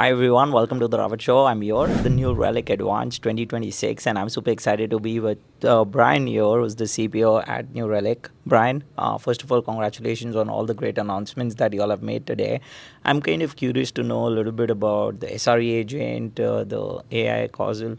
Hi everyone, welcome to the Ravit Show. I'm Yor, the new Relic Advanced 2026, and I'm super excited to be with Brian Yor, who's the CPO at New Relic. Brian, first of all, congratulations on all the great announcements that you all have made today. I'm kind of curious to know a little bit about the SRE agent, the AI causal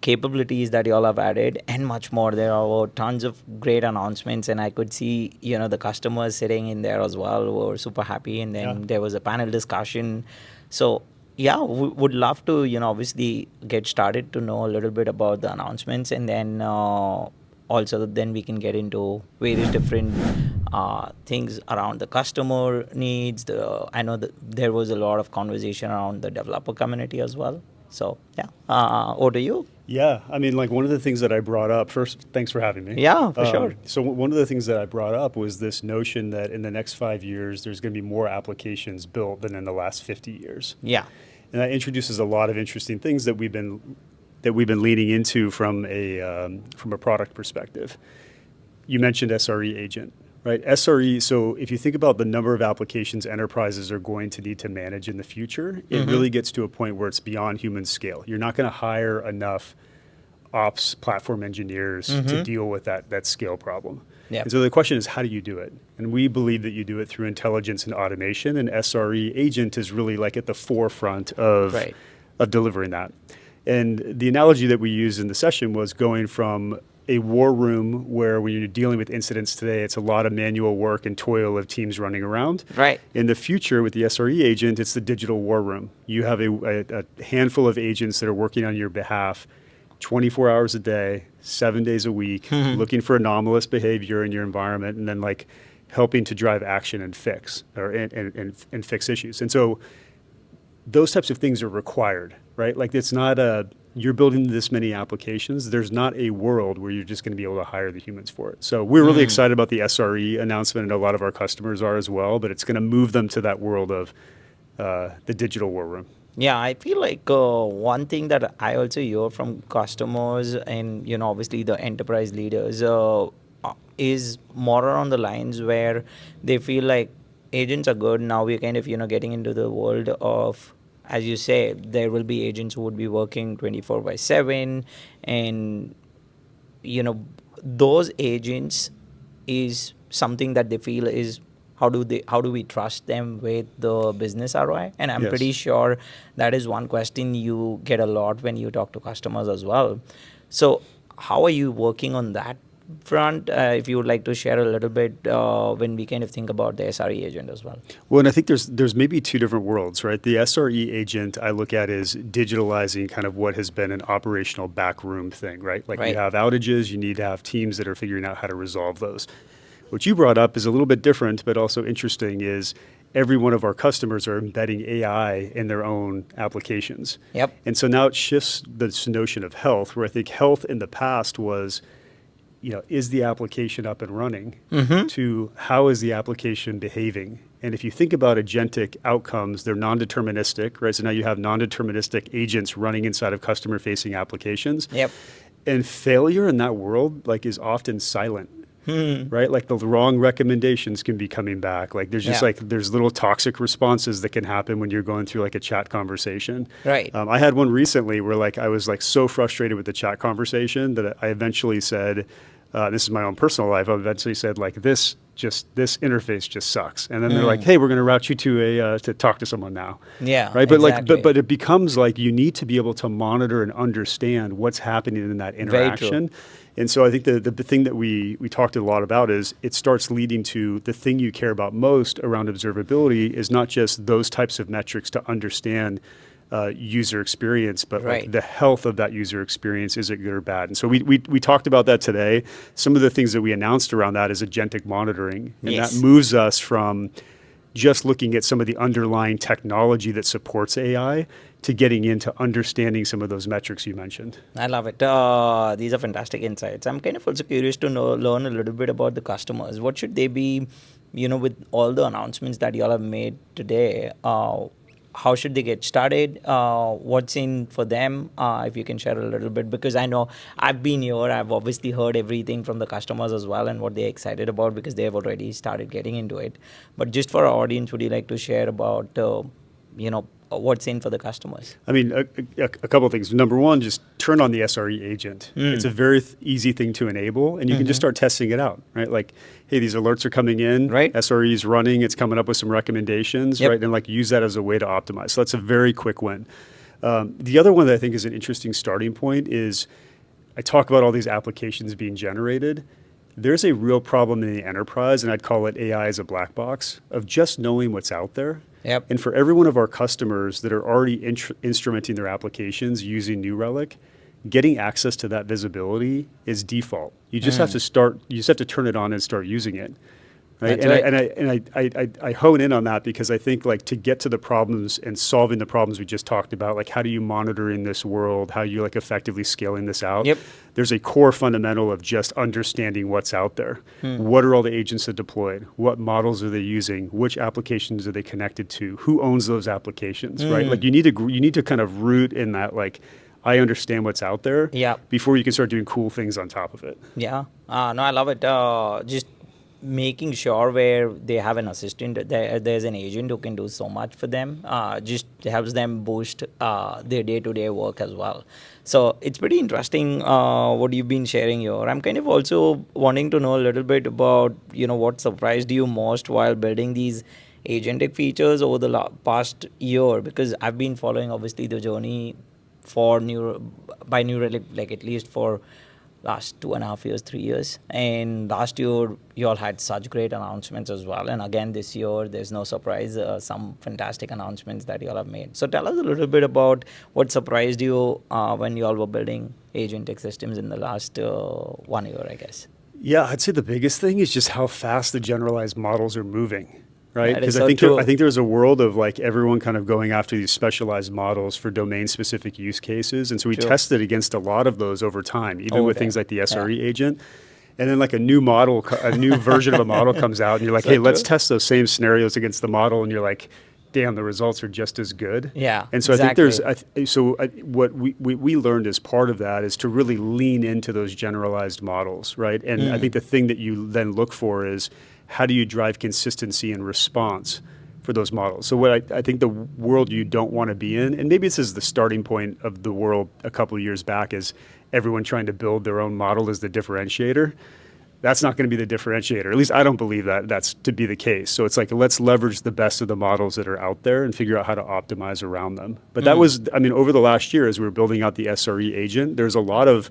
capabilities that you all have added, and much more. There are tons of great announcements, and I could see the customers sitting in there as well who were super happy. And then there was a panel discussion. So yeah, we would love to obviously get started to know a little bit about the announcements, and then also then we can get into various different things around the customer needs. I know that there was a lot of conversation around the developer community as well. So yeah, over to you. Yeah, I mean, like one of the things that I brought up first, thanks for having me. Yeah, for sure. So one of the things that I brought up was this notion that in the next 5 years, there's going to be more applications built than in the last 50 years. Yeah. And that introduces a lot of interesting things that we've been leaning into from a product perspective. You mentioned SRE agent, right? SRE. So if you think about the number of applications enterprises are going to need to manage in the future, it really gets to a point where it's beyond human scale. You're not going to hire enough ops platform engineers to deal with that scale problem. Yep. And so the question is, how do you do it? And we believe that you do it through intelligence and automation, and SRE agent is really like at the forefront of delivering that. And the analogy that we used in the session was going from a war room where when you're dealing with incidents today, it's a lot of manual work and toil of teams running around. Right. In the future with the SRE agent, it's the digital war room. You have a handful of agents that are working on your behalf 24 hours a day, 7 days a week, looking for anomalous behavior in your environment, and then like helping to drive action and fix and fix issues. And so those types of things are required, right? Like it's not you're building this many applications. There's not a world where you're just going to be able to hire the humans for it. So we're really excited about the SRE announcement, and a lot of our customers are as well, but it's going to move them to that world of the digital war room. Yeah, I feel like one thing that I also hear from customers and obviously the enterprise leaders is more around the lines where they feel like agents are good. Now we're kind of getting into the world of, as you say, there will be agents who would be working 24/7, and those agents is something that they feel is how do we trust them with the business ROI? And I'm pretty sure that is one question you get a lot when you talk to customers as well. So how are you working on that front? If you would like to share a little bit when we kind of think about the SRE agent as well. Well, and I think there's maybe two different worlds, right? The SRE agent I look at is digitalizing kind of what has been an operational backroom thing, right? Like you have outages, you need to have teams that are figuring out how to resolve those. What you brought up is a little bit different, but also interesting, is every one of our customers are embedding AI in their own applications. Yep. And so now it shifts this notion of health, where I think health in the past was, is the application up and running, to how is the application behaving? And if you think about agentic outcomes, they're non-deterministic, right? So now you have non-deterministic agents running inside of customer-facing applications. Yep. And failure in that world is often silent. Right? Like the wrong recommendations can be coming back. Like there's just there's little toxic responses that can happen when you're going through like a chat conversation. Right. I had one recently where I was so frustrated with the chat conversation that I eventually said, this is my own personal life, I eventually said this interface just sucks. And then they're like, hey, we're going to route you to talk to someone now. Yeah. Right. But exactly. but it becomes you need to be able to monitor and understand what's happening in that interaction. Very true. And so I think the thing that we talked a lot about is it starts leading to the thing you care about most around observability is not just those types of metrics to understand user experience, but the health of that user experience, is it good or bad? And so we talked about that today. Some of the things that we announced around that is agentic monitoring. And that moves us from just looking at some of the underlying technology that supports AI to getting into understanding some of those metrics you mentioned. I love it. These are fantastic insights. I'm kind of also curious to learn a little bit about the customers. What should they be, with all the announcements that you all have made today? How should they get started? What's in for them? If you can share a little bit, because I know I've been here. I've obviously heard everything from the customers as well and what they're excited about because they have already started getting into it. But just for our audience, would you like to share about, what's in for the customers? I mean, a couple of things. Number one, just turn on the SRE agent. It's a very easy thing to enable, and you can just start testing it out, right? Like, hey, these alerts are coming in, Right. SRE is running, it's coming up with some recommendations, Yep. right? And like use that as a way to optimize. So that's a very quick win. The other one that I think is an interesting starting point is I talk about all these applications being generated. There's a real problem in the enterprise, and I'd call it AI as a black box, of just knowing what's out there. Yep. And for every one of our customers that are already instrumenting their applications using New Relic, getting access to that visibility is default. You just have to turn it on and start using it. Right? That's And I hone in on that because I think like to get to the problems and solving the problems we just talked about, like how do you monitor in this world, how you like effectively scaling this out. Yep. There's a core fundamental of just understanding what's out there. What are all the agents that deployed? What models are they using? Which applications are they connected to? Who owns those applications? Right? Like you need to kind of root in that like I understand what's out there before you can start doing cool things on top of it. Yeah. No, I love it. Just making sure where they have an assistant, there's an agent who can do so much for them, just helps them boost their day-to-day work as well. So it's pretty interesting what you've been sharing here. I'm kind of also wanting to know a little bit about, what surprised you most while building these agentic features over the past year, because I've been following obviously the journey for New Relic, like at least for last 2.5 years, 3 years. And last year, you all had such great announcements as well. And again, this year, there's no surprise, some fantastic announcements that you all have made. So tell us a little bit about what surprised you when you all were building agentic systems in the last 1 year, I guess. Yeah, I'd say the biggest thing is just how fast the generalized models are moving. Right, because so I think there's a world of like everyone kind of going after these specialized models for domain-specific use cases, and so we tested against a lot of those over time, even with things like the SRE agent. And then like a new version of a model comes out, and you're like, hey, let's test those same scenarios against the model, and you're like, damn, the results are just as good. Yeah, and so exactly. I think what we learned as part of that is to really lean into those generalized models, right? And I think the thing that you then look for is how do you drive consistency and response for those models? So what I think the world you don't want to be in, and maybe this is the starting point of the world a couple of years back, is everyone trying to build their own model as the differentiator. That's not going to be the differentiator. At least I don't believe that's to be the case. So it's like, let's leverage the best of the models that are out there and figure out how to optimize around them. But that was, I mean, over the last year, as we were building out the SRE agent, there's a lot of,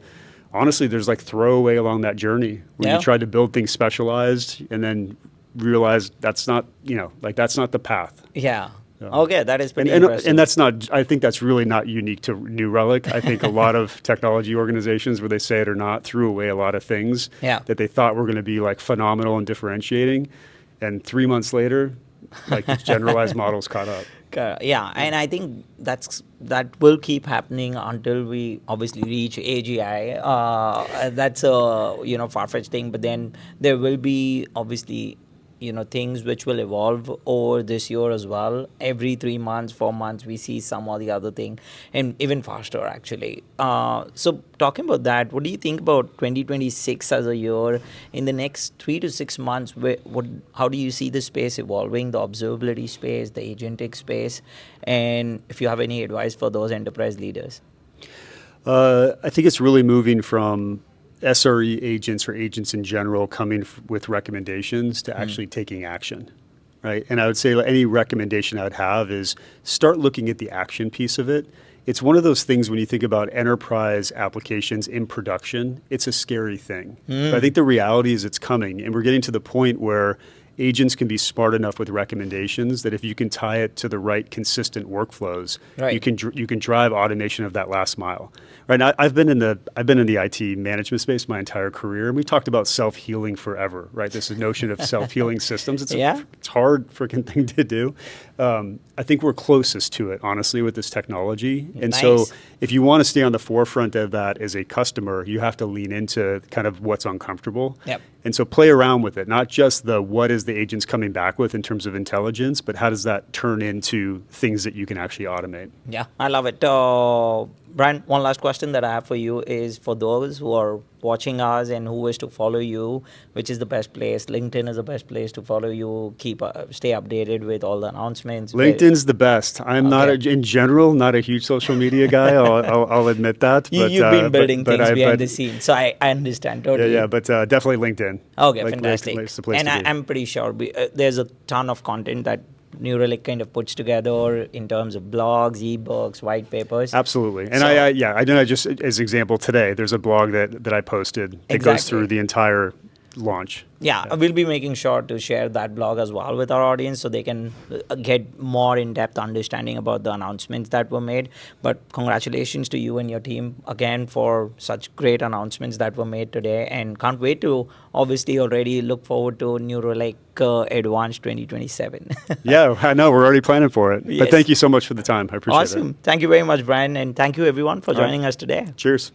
honestly, there's like throwaway along that journey where you try to build things specialized and then realize that's not, that's not the path. Yeah. Okay, that is pretty interesting. And that's not, I think that's really not unique to New Relic. I think a lot of technology organizations, where they say it or not, threw away a lot of things that they thought were going to be like phenomenal and differentiating. And 3 months later, like these generalized models caught up. Yeah, and I think that will keep happening until we obviously reach AGI. That's a far-fetched thing, but then there will be obviously things which will evolve over this year as well. Every 3 months, 4 months, we see some or the other thing, and even faster actually. So talking about that, what do you think about 2026 as a year? In the next 3 to 6 months, how do you see the space evolving, the observability space, the agentic space, and if you have any advice for those enterprise leaders? I think it's really moving from SRE agents or agents in general coming with recommendations to actually taking action, right? And I would say any recommendation I would have is start looking at the action piece of it. It's one of those things when you think about enterprise applications in production, it's a scary thing. But I think the reality is it's coming, and we're getting to the point where agents can be smart enough with recommendations that if you can tie it to the right consistent workflows, you can drive automation of that last mile. Right now, I've been in the IT management space my entire career, and we talked about self-healing forever. Right, this notion of self-healing systems. It's hard freaking thing to do. I think we're closest to it, honestly, with this technology. And so if you want to stay on the forefront of that as a customer, you have to lean into kind of what's uncomfortable. And so play around with it, not just what is the agents coming back with in terms of intelligence, but how does that turn into things that you can actually automate? Yeah, I love it. Brian, one last question that I have for you is for those who are watching us and who wish to follow you, which is the best place? LinkedIn is the best place to follow you, stay updated with all the announcements. LinkedIn's the best. I'm not, Okay. in general, not a huge social media guy. I'll admit that. You've been building things behind but the scenes, so I understand yeah, totally. yeah, but definitely LinkedIn. Okay, Like, fantastic. it's the place And to be. I'm pretty sure there's a ton of content that New Relic kind of puts together in terms of blogs, ebooks, white papers. Absolutely. And So- I know, just as example today, there's a blog that I posted that goes Exactly. through the entire launch. Yeah, we'll be making sure to share that blog as well with our audience so they can get more in-depth understanding about the announcements that were made. But congratulations to you and your team again for such great announcements that were made today, and can't wait to obviously already look forward to New Relic Advanced 2027. Yeah, I know. We're already planning for it. Yes. But thank you so much for the time. I appreciate it. Awesome. Thank you very much, Brian, and thank you everyone for All right. joining us today. Cheers.